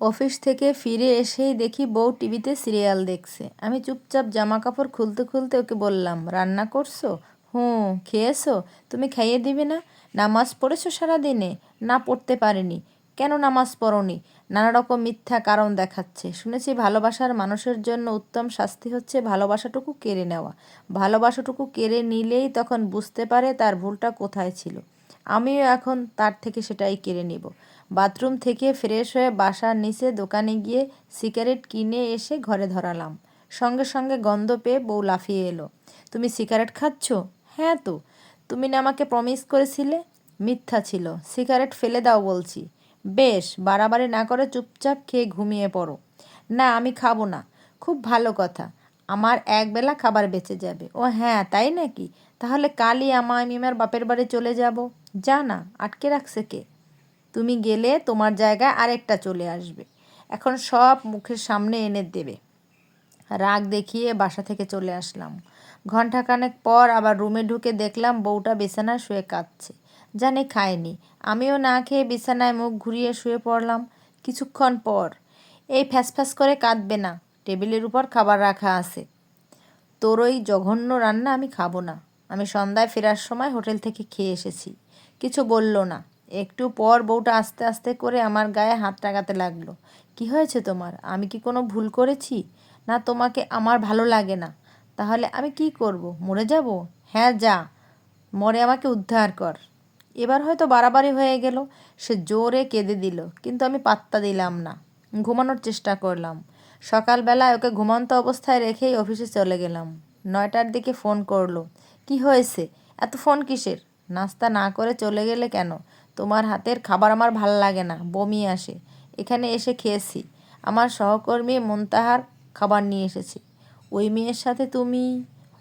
Office থেকে ফিরে এসেই দেখি বউ টিভিতে সিরিয়াল দেখছে। আমি চুপচাপ জামা কাপড় খুলতে খুলতে ওকে বললাম, রান্না করছো? হুঁ। খেয়েছো? তুমি খাইয়ে দিবে না? নামাজ পড়েছো সারাদিনে? না, পড়তে পারিনি। কেন নামাজ পড়োনি? নানা রকম মিথ্যা কারণ দেখাচ্ছে। শুনেছি ভালোবাসার মানুষের জন্য উত্তম শাস্তি হচ্ছে ভালোবাসাটুকু কেড়ে নেওয়া। ভালোবাসাটুকু কেড়ে নিলেই তখন বুঝতে পারে তার ভুলটা কোথায় ছিল। আমিও এখন তার থেকে সেটাই কেড়ে নিব। বাথরুম থেকে ফ্রেশ হয়ে বাসার নিচে দোকানে গিয়ে সিগারেট কিনে এসে ঘরে ধরালাম। সঙ্গে সঙ্গে গন্ধ পেয়ে বউ লাফিয়ে এলো। তুমি সিগারেট খাচ্ছ? হ্যাঁ তো। তুমি না আমাকে প্রমিস করেছিলে? মিথ্যা ছিল। সিগারেট ফেলে দাও বলছি। বেশ, বাড়াবাড়ি না করে চুপচাপ খেয়ে ঘুমিয়ে পড়ো। না, আমি খাবো না। খুব ভালো কথা, আমার একবেলা খাবার বেঁচে যাবে। ও হ্যাঁ, তাই নাকি? তাহলে কালই আমি আমার বাপের বাড়ি চলে যাব। যা না, আটকে রাখছে কে? তুমি গেলে তোমার জায়গায় আরেকটা চলে আসবে। এখন সব মুখের সামনে এনে দেবে। রাগ দেখিয়ে বাসা থেকে চলে আসলাম। ঘণ্টাখানেক পর আবার রুমে ঢুকে দেখলাম বউটা বিছানায় শুয়ে কাঁদছে। জানি খায়নি। আমিও না খেয়ে বিছানায় মুখ ঘুরিয়ে শুয়ে পড়লাম। কিছুক্ষণ পর, এই ফ্যাসফ্যাস করে কাঁদবে না, টেবিলের উপর খাবার রাখা আছে। তোর ওই জঘন্য রান্না আমি খাবো না। আমি সন্ধ্যায় ফেরার সময় হোটেল থেকে খেয়ে এসেছি। কিছু বলল না। একটু পর বউটা আস্তে আস্তে করে আমার গায়ে হাত লাগাতে লাগলো। কি হয়েছে তোমার? আমি কি কোনো ভুল করেছি? না, তোমাকে আমার ভালো লাগে না। তাহলে আমি কি করব? মরে যাব? হ্যাঁ, যা, মরে আমাকে উদ্ধার কর। এবার হয়তো বাড়াবাড়ি হয়ে গেল। সে জোরে কেঁদে দিল, কিন্তু আমি পাত্তা দিলাম না। ঘুমানোর চেষ্টা করলাম। সকালবেলায় ওকে ঘুমন্ত অবস্থায় রেখেই অফিসে চলে গেলাম। 9টার দিকে ফোন করলো। কি হয়েছে? এত ফোন কিসের? নাস্তা না করে চলে গেলে কেন? তোমার হাতের খাবার আমার ভাল লাগে না, বমি আসে। এখানে এসে খেয়েছি। আমার সহকর্মী মুনতাহার খাবার নিয়ে এসেছে। ওই মেয়ের সাথে তুমি?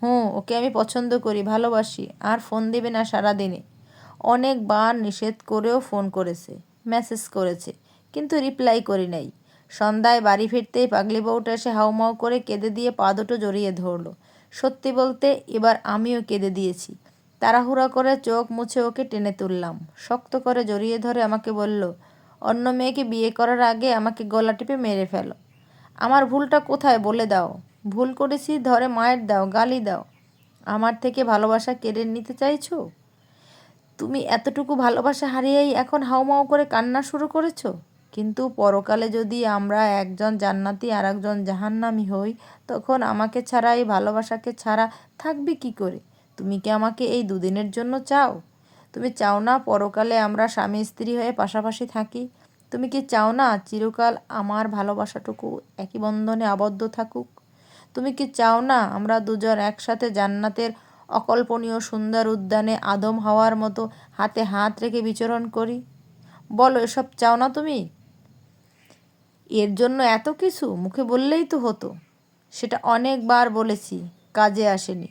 হুঁ, ওকে আমি পছন্দ করি, ভালোবাসি। আর ফোন দেবে না সারাদিনে। অনেকবার নিষেধ করেও ফোন করেছে, মেসেজ করেছে, কিন্তু রিপ্লাই করি নাই। সন্ধ্যায় বাড়ি ফিরতেই পাগলি বউটা এসে হাউমাউ করে কেঁদে দিয়ে পা দুটো জড়িয়ে ধরলো। সত্যি বলতে এবার আমিও কেঁদে দিয়েছি। তাড়াহুড়া করে চোখ মুছে ওকে টেনে তুললাম। শক্ত করে জড়িয়ে ধরে আমাকে বলল, অন্য মেয়েকে বিয়ে করার আগে আমাকে গলা টিপে মেরে ফেলো। আমার ভুলটা কোথায় বলে দাও। ভুল করেছি ধরে মায়ের দাও, গালি দাও। আমার থেকে ভালোবাসা কেড়ে নিতে চাইছো? তুমি এতটুকু ভালোবাসা হারিয়েই এখন হাউমাউ করে কান্না শুরু করেছো? কিন্তু পরকালে যদি আমরা একজন জান্নাতি আর একজন জাহান্নামী হই, তখন আমাকে ছাড়া, এই ভালোবাসাকে ছাড়া থাকবে কি করে? তুমি কি আমাকে এই দুদিনের জন্য চাও? তুমি চাও না পরকালে আমরা স্বামী স্ত্রী হয়ে পাশাপাশি থাকি? তুমি কি চাও না চিরকাল আমার ভালোবাসাটুকু একই বন্ধনে আবদ্ধ থাকুক? তুমি কি চাও না আমরা দুজন একসাথে জান্নাতের অকল্পনীয় সুন্দর উদ্যানে আদম হাওয়ার মতো হাতে হাত রেখে বিচরণ করি? বলো, এসব চাও না তুমি? এর জন্য এত কিছু মুখে বললেই তো হতো। সেটা অনেকবার বলেছি, কাজে আসেনি।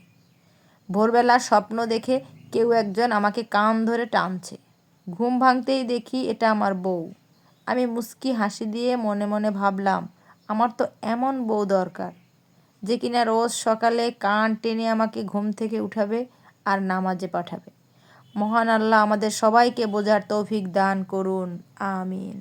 ভোরবেলা স্বপ্ন দেখে কেউ একজন আমাকে কান ধরে টানছে। ঘুম ভাঙতেই দেখি এটা আমার বউ। আমি মুচকি হাসি দিয়ে মনে মনে ভাবলাম, আমার তো এমন বউ দরকার, যে কিনা রোজ সকালে কান টেনে আমাকে ঘুম থেকে উঠাবে আর নামাজে পাঠাবে। মহান আল্লাহ আমাদের সবাইকে বোঝার তৌফিক দান করুন। আমিন।